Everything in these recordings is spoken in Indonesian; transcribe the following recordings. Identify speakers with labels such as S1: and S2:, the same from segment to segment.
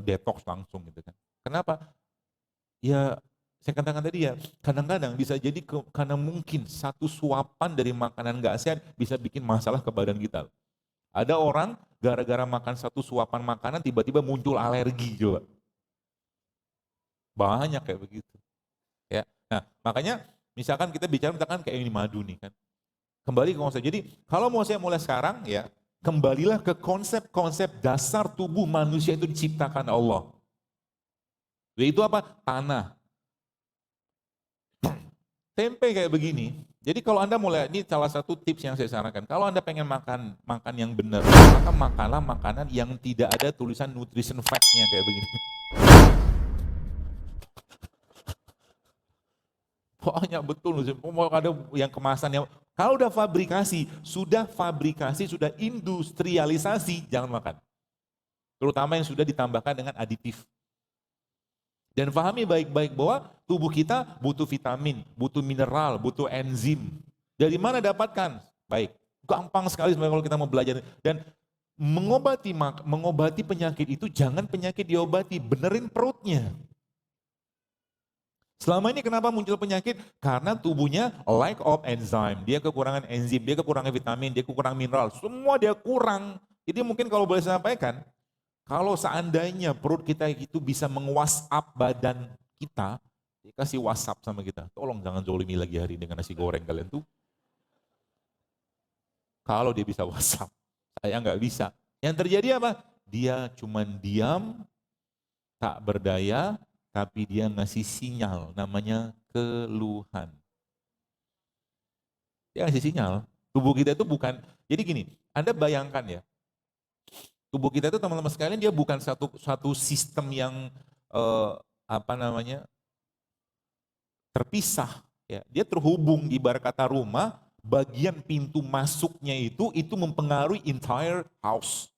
S1: detox langsung gitu kan. Kenapa? Ya saya katakan tadi ya, kadang-kadang bisa jadi karena mungkin satu suapan dari makanan gak sehat bisa bikin masalah ke badan kita. Ada orang gara-gara makan satu suapan makanan tiba-tiba muncul alergi coba. Banyak kayak begitu. Ya. Nah, makanya misalkan kita bicara misalkan kayak ini madu nih kan. Kembali ke konsep. Jadi kalau mau saya mulai sekarang ya, kembalilah ke konsep-konsep dasar tubuh manusia itu diciptakan Allah. Yaitu apa? Tanah. Tempe kayak begini. Jadi kalau Anda mulai, ini salah satu tips yang saya sarankan. Kalau Anda pengen makan yang benar, maka makanlah makanan yang tidak ada tulisan nutrition fact-nya kayak begini. Banyak betul, mau ada yang kemasannya. Kalau udah fabrikasi, sudah industrialisasi, jangan makan. Terutama yang sudah ditambahkan dengan aditif. Dan pahami baik-baik bahwa tubuh kita butuh vitamin, butuh mineral, butuh enzim. Dari mana dapatkan? Baik, gampang sekali sebenarnya kalau kita mau belajar. Dan mengobati penyakit itu jangan penyakit diobati, benerin perutnya. Selama ini kenapa muncul penyakit? Karena tubuhnya lack of enzyme. Dia kekurangan enzim, dia kekurangan vitamin, dia kekurangan mineral. Semua dia kurang. Jadi mungkin kalau boleh saya sampaikan, kalau seandainya perut kita itu bisa meng-WhatsApp badan kita, dia kasih WhatsApp sama kita. Tolong jangan zolimi lagi hari dengan nasi goreng kalian tuh. Kalau dia bisa WhatsApp, saya nggak bisa. Yang terjadi apa? Dia cuman diam, tak berdaya, tapi dia ngasih sinyal, namanya keluhan. Dia ngasih sinyal. Tubuh kita itu bukan, jadi gini, Anda bayangkan ya, tubuh kita itu teman-teman sekalian dia bukan satu sistem yang terpisah. Ya. Dia terhubung, ibarat kata rumah, bagian pintu masuknya itu mempengaruhi entire house.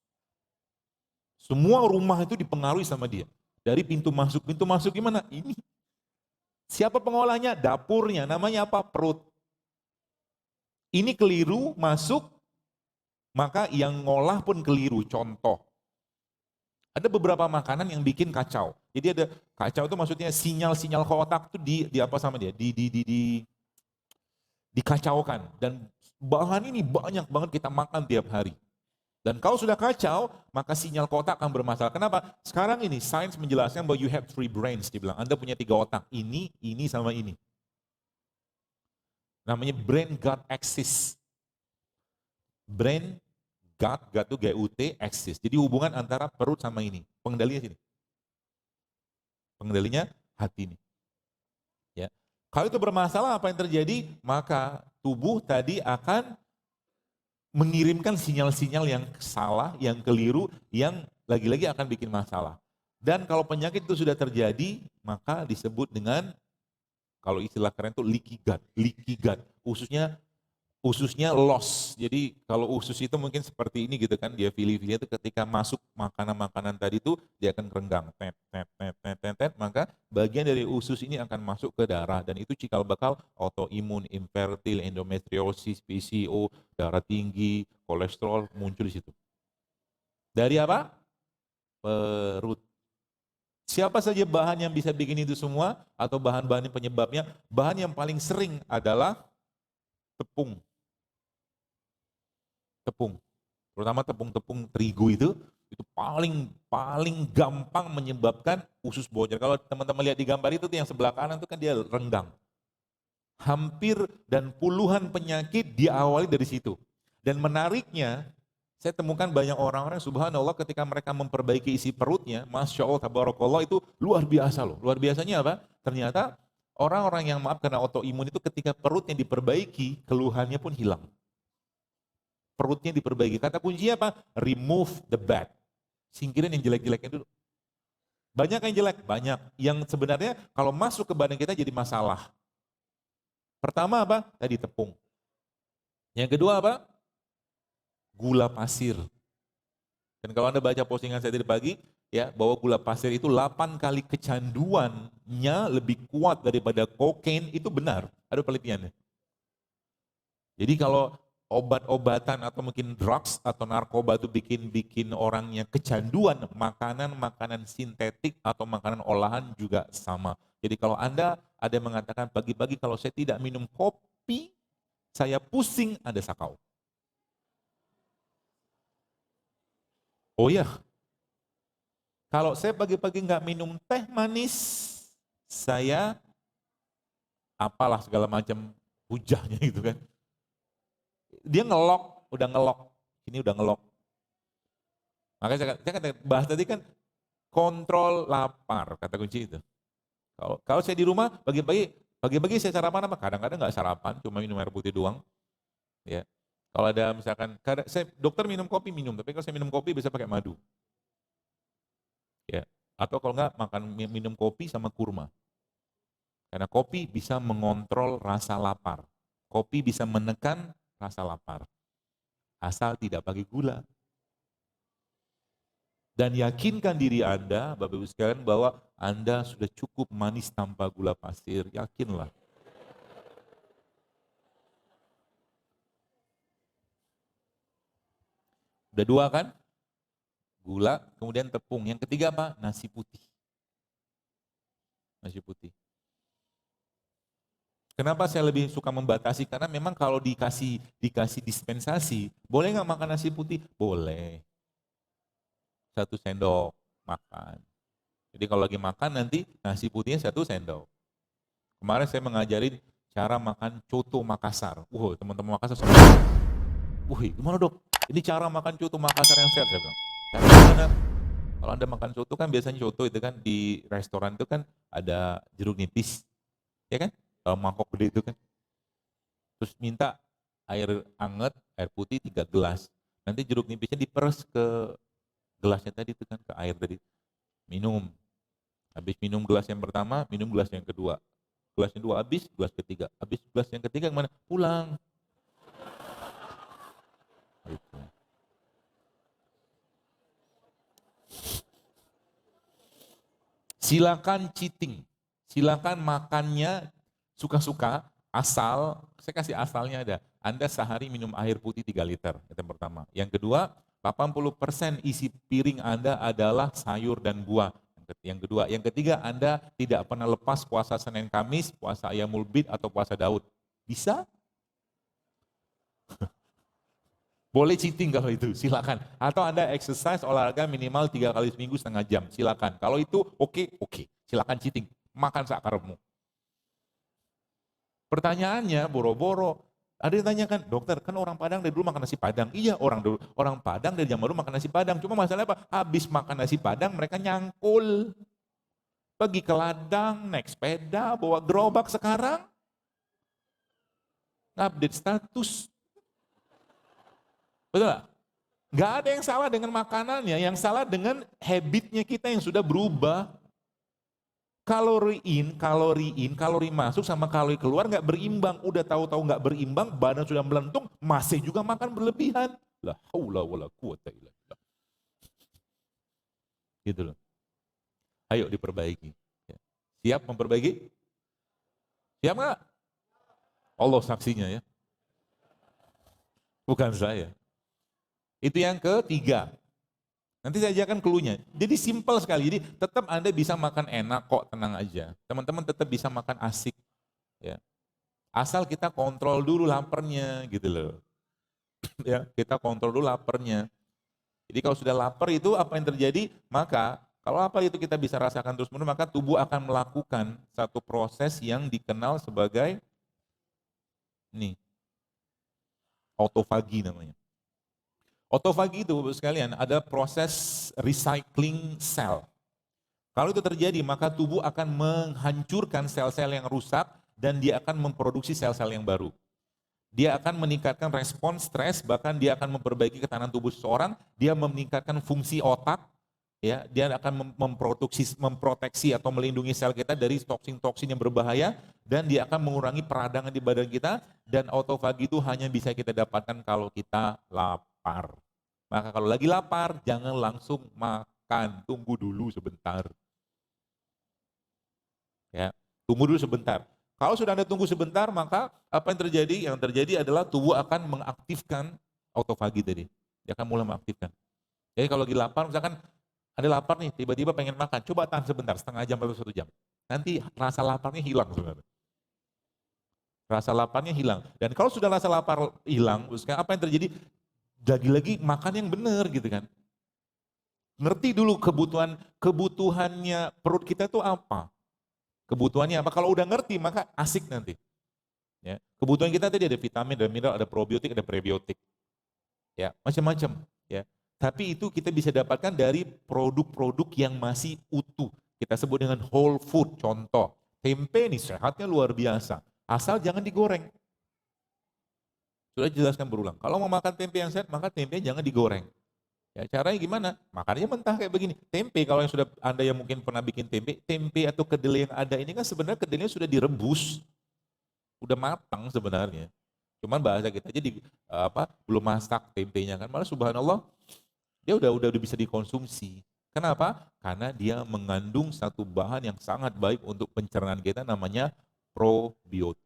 S1: Semua rumah itu dipengaruhi sama dia. Dari pintu masuk gimana? Ini. Siapa pengolahnya? Dapurnya, namanya apa? Perut. Ini keliru, masuk, maka yang ngolah pun keliru. Contoh, ada beberapa makanan yang bikin kacau. Jadi ada kacau itu maksudnya sinyal-sinyal ke otak itu di apa sama dia? Dikacaukan. Dan bahan ini banyak banget kita makan tiap hari. Dan kalau sudah kacau, maka sinyal ke otak akan bermasalah. Kenapa? Sekarang ini sains menjelaskan bahwa you have 3 brains, dibilang. Anda punya 3 otak, ini, sama ini. Namanya brain gut axis. Brain gut itu GUT, axis. Jadi hubungan antara perut sama ini. Pengendalinya sini. Pengendalinya hati ini. Ya. Kalau itu bermasalah apa yang terjadi? Maka tubuh tadi akan mengirimkan sinyal-sinyal yang salah, yang keliru, yang lagi-lagi akan bikin masalah. Dan kalau penyakit itu sudah terjadi, maka disebut dengan, kalau istilah keren itu leaky gut. Ususnya loss. Jadi kalau usus itu mungkin seperti ini gitu kan, dia fili-fili itu ketika masuk makanan-makanan tadi itu dia akan kerenggang, maka bagian dari usus ini akan masuk ke darah dan itu cikal bakal autoimun, infertil, endometriosis, PCO, darah tinggi, kolesterol muncul di situ. Dari apa? Perut. Siapa saja bahan yang bisa bikin itu semua atau bahan-bahan penyebabnya? Bahan yang paling sering adalah tepung. Terutama tepung terigu itu paling gampang menyebabkan usus bocor. Kalau teman-teman lihat di gambar itu yang sebelah kanan itu kan dia renggang. Hampir dan puluhan penyakit diawali dari situ. Dan menariknya, saya temukan banyak orang-orang subhanallah ketika mereka memperbaiki isi perutnya, Masya Allah, tabarakallah itu luar biasa loh. Luar biasanya apa? Ternyata orang-orang yang karena autoimun itu ketika perutnya diperbaiki, keluhannya pun hilang. Perutnya diperbaiki. Kata kuncinya apa? Remove the bad. Singkirin yang jelek-jeleknya dulu. Banyak yang jelek, banyak. Yang sebenarnya kalau masuk ke badan kita jadi masalah. Pertama apa? Tadi tepung. Yang kedua apa? Gula pasir. Dan kalau Anda baca postingan saya tadi pagi, ya bahwa gula pasir itu 8 kali kecanduannya lebih kuat daripada kokain, itu benar. Ada penelitiannya. Jadi kalau obat-obatan atau mungkin drugs atau narkoba itu bikin orangnya kecanduan, makanan-makanan sintetik atau makanan olahan juga sama. Jadi kalau Anda ada yang mengatakan pagi-pagi kalau saya tidak minum kopi, saya pusing, Anda sakau. Oh iya, kalau saya pagi-pagi nggak minum teh manis, saya apalah segala macam hujahnya gitu kan. Dia ngelok, udah ngelok, ini udah ngelok. Makanya saya kata, bahas tadi kan kontrol lapar, kata kunci itu. Kalau saya di rumah pagi-pagi saya sarapan apa? Kadang-kadang nggak sarapan, cuma minum air putih doang. Ya. Kalau ada misalkan, saya dokter minum kopi minum, tapi kalau saya minum kopi bisa pakai madu. Ya. Atau kalau nggak makan minum kopi sama kurma. Karena kopi bisa mengontrol rasa lapar. Kopi bisa menekan rasa lapar. Asal tidak pakai gula. Dan yakinkan diri Anda, Bapak Ibu sekalian, bahwa Anda sudah cukup manis tanpa gula pasir. Yakinlah. Udah dua kan? Gula, kemudian tepung. Yang ketiga apa? Nasi putih. Nasi putih. Kenapa saya lebih suka membatasi? Karena memang kalau dikasih dispensasi, boleh nggak makan nasi putih? Boleh. 1 sendok makan. Jadi kalau lagi makan nanti nasi putihnya 1 sendok. Kemarin saya mengajarin cara makan coto Makassar. Teman-teman Makassar semua. Gimana dok? Ini cara makan coto Makassar yang sehat, saya bilang. Cara gimana? Kalau Anda makan coto kan biasanya coto itu kan di restoran itu kan ada jeruk nipis. Ya kan? Kalau mangkok gede itu kan. Terus minta air hangat, air putih 3 gelas. Nanti jeruk nipisnya diperes ke gelasnya tadi itu kan, ke air tadi. Minum. Habis minum gelas yang pertama, minum gelas yang kedua. Gelas yang kedua habis, gelas ketiga. Habis gelas yang ketiga kemana? Pulang. Gitu. Silakan cheating. Silakan makannya suka-suka, asal, saya kasih asalnya ada. Anda sehari minum air putih 3 liter, itu yang pertama. Yang kedua, 80% isi piring Anda adalah sayur dan buah. Yang kedua, yang ketiga Anda tidak pernah lepas puasa Senin Kamis, puasa Ayamul Bid atau puasa Daud. Bisa? Boleh cheating kalau itu, silakan. Atau Anda exercise olahraga minimal 3 kali seminggu setengah jam, silakan. Kalau itu oke, silakan cheating. Makan sakarepmu. Pertanyaannya boro-boro. Ada yang tanyakan, dokter kan orang Padang dari dulu makan nasi Padang. Iya, orang Padang dari zaman dulu makan nasi Padang. Cuma masalahnya apa? Habis makan nasi Padang mereka nyangkul. Pergi ke ladang, naik sepeda, bawa gerobak sekarang. Update status. Betul gak? Gak ada yang salah dengan makanannya, yang salah dengan habitnya kita yang sudah berubah. Kalori masuk sama kalori keluar nggak berimbang. Udah tahu-tahu nggak berimbang, badan sudah melentung, masih juga makan berlebihan. La haula wala quwata illa billah. Gitu loh. Ayo diperbaiki. Siap memperbaiki? Siap nggak? Allah saksinya ya. Bukan saya. Itu yang ketiga. Nanti saya ajarkan clue-nya. Jadi simpel sekali. Jadi tetap Anda bisa makan enak kok, tenang aja. Teman-teman tetap bisa makan asik. Ya. Asal kita kontrol dulu laparnya gitu loh. Ya, kita kontrol dulu laparnya. Jadi kalau sudah lapar itu apa yang terjadi? Maka kalau apa itu kita bisa rasakan terus-menerus, maka tubuh akan melakukan satu proses yang dikenal sebagai nih, autofagi namanya. Autofagi itu sekalian ada proses recycling sel. Kalau itu terjadi maka tubuh akan menghancurkan sel-sel yang rusak dan dia akan memproduksi sel-sel yang baru. Dia akan meningkatkan respon stres, bahkan dia akan memperbaiki ketahanan tubuh seseorang, dia meningkatkan fungsi otak, ya, dia akan memproteksi atau melindungi sel kita dari toksin-toksin yang berbahaya, dan dia akan mengurangi peradangan di badan kita, dan autofagi itu hanya bisa kita dapatkan kalau kita lapar. Maka kalau lagi lapar, jangan langsung makan, tunggu dulu sebentar. Ya, tunggu dulu sebentar. Kalau sudah Anda tunggu sebentar, maka apa yang terjadi? Yang terjadi adalah tubuh akan mengaktifkan autofagi tadi. Dia akan mulai mengaktifkan. Jadi kalau lagi lapar, misalkan ada lapar nih, tiba-tiba pengen makan, coba tahan sebentar, setengah jam atau 1 jam. Nanti rasa laparnya hilang sebenarnya. Rasa laparnya hilang. Dan kalau sudah rasa lapar hilang, apa yang terjadi? Lagi-lagi makan yang benar gitu kan. Ngerti dulu kebutuhannya perut kita itu apa. Kebutuhannya apa? Kalau udah ngerti maka asik nanti. Ya. Kebutuhan kita tadi ada vitamin, ada mineral, ada probiotik, ada prebiotik. Ya, macam-macam. Ya. Tapi itu kita bisa dapatkan dari produk-produk yang masih utuh. Kita sebut dengan whole food. Contoh, tempe nih sehatnya luar biasa. Asal jangan digoreng. Sudah dijelaskan berulang. Kalau mau makan tempe yang sehat, maka tempe jangan digoreng. Ya, caranya gimana? Makannya mentah kayak begini. Tempe, kalau yang sudah Anda yang mungkin pernah bikin tempe atau kedelai yang ada ini kan sebenarnya kedelainya sudah direbus, udah matang sebenarnya. Cuman bahasa kita aja belum masak tempenya kan. Malah subhanallah dia udah bisa dikonsumsi. Kenapa? Karena dia mengandung satu bahan yang sangat baik untuk pencernaan kita namanya probiotik.